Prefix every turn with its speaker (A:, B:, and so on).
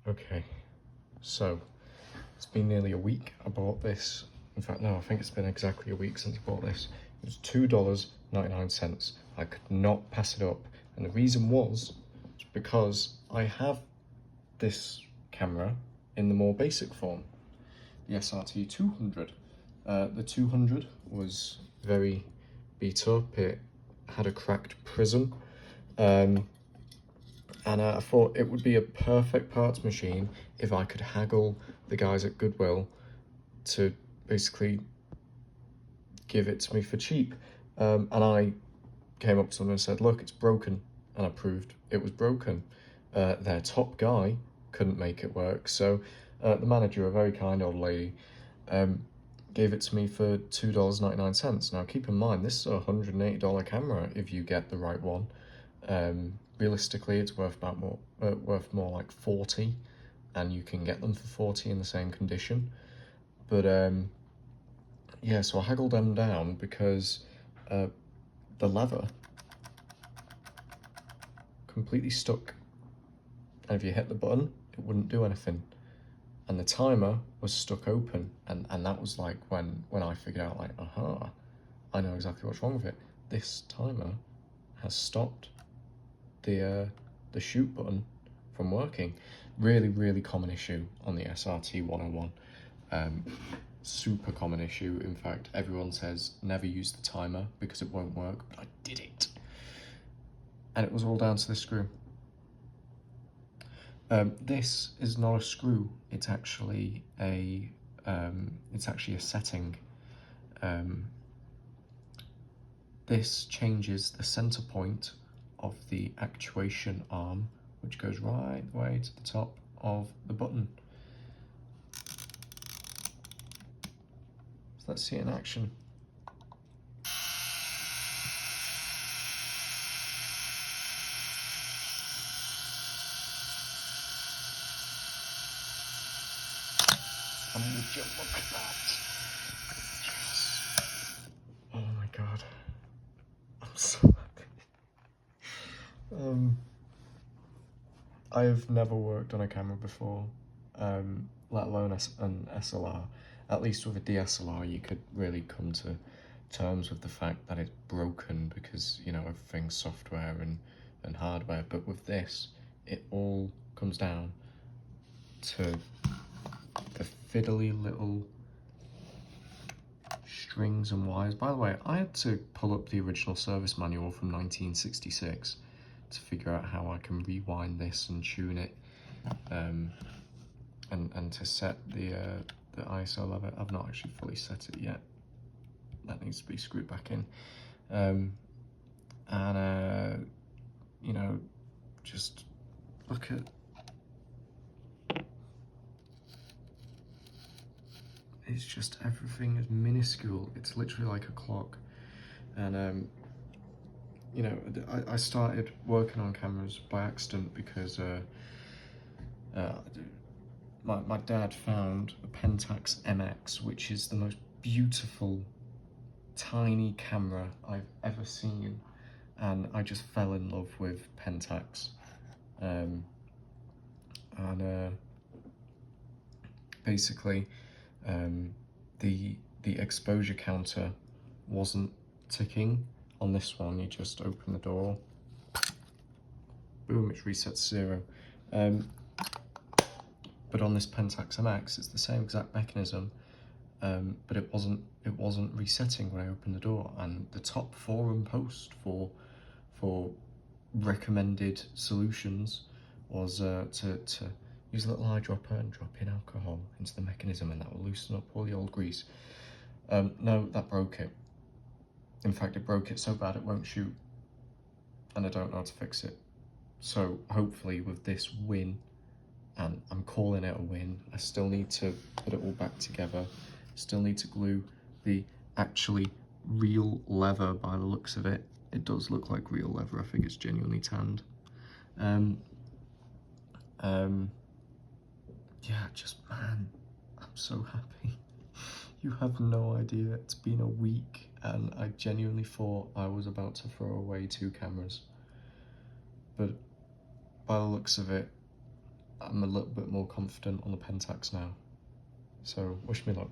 A: Okay, so it's been nearly a week. I bought this. In fact, no, I think it's been exactly a week since I bought this. It was $2.99. I could not pass it up. And the reason was because I have this camera in the more basic form, the SRT 200. The 200 was very beat up. It had a cracked prism. And I thought it would be a perfect parts machine if I could haggle the guys at Goodwill to basically give it to me for cheap. And I came up to them and said, look, it's broken. And I proved it was broken. Their top guy couldn't make it work. So the manager, a very kind old lady, gave it to me for $2.99. Now keep in mind, this is a $180 camera if you get the right one. Realistically, it's worth more like 40, and you can get them for 40 in the same condition. But yeah, so I haggled them down because the lever completely stuck, and if you hit the button, it wouldn't do anything. And the timer was stuck open, and that was like when I figured out, like, aha, I know exactly what's wrong with it. This timer has stopped the shoot button from working. Really common issue on the SRT 101. Super common issue. In fact, everyone says never use the timer because it won't work, but I did it. And it was all down to the screw. This is not a screw, it's actually a setting. This changes the center point of the actuation arm, which goes right the way to the top of the button. So let's see it in action. And would you look at that? Yes. Oh my god. I'm so happy. I have never worked on a camera before, let alone an SLR. At least with a DSLR, you could really come to terms with the fact that it's broken because, you know, everything's software and hardware. But with this, it all comes down to the fiddly little strings and wires. By the way, I had to pull up the original service manual from 1966 to figure out how I can rewind this and tune it, and to set the ISO level. I've not actually fully set it yet. That needs to be screwed back in. You know, just look at, it's just, everything is minuscule. It's literally like a clock. And you know, I started working on cameras by accident because my dad found a Pentax MX, which is the most beautiful tiny camera I've ever seen, and I just fell in love with Pentax. Basically, the exposure counter wasn't ticking on this one. You just open the door, boom, it resets 0. But on this Pentax MX, it's the same exact mechanism, but it wasn't resetting when I opened the door. And the top forum post for recommended solutions was to use a little eyedropper and drop in alcohol into the mechanism, and that will loosen up all the old grease. No, that broke it. In fact, it broke it so bad it won't shoot, and I don't know how to fix it. So hopefully with this win, and I'm calling it a win, I still need to put it all back together, still need to glue the actually real leather. By the looks of it, it does look like real leather. I think it's genuinely tanned. Yeah, just, man, I'm so happy. You have no idea. It's been a week and I genuinely thought I was about to throw away 2 cameras. But by the looks of it, I'm a little bit more confident on the Pentax now. So wish me luck.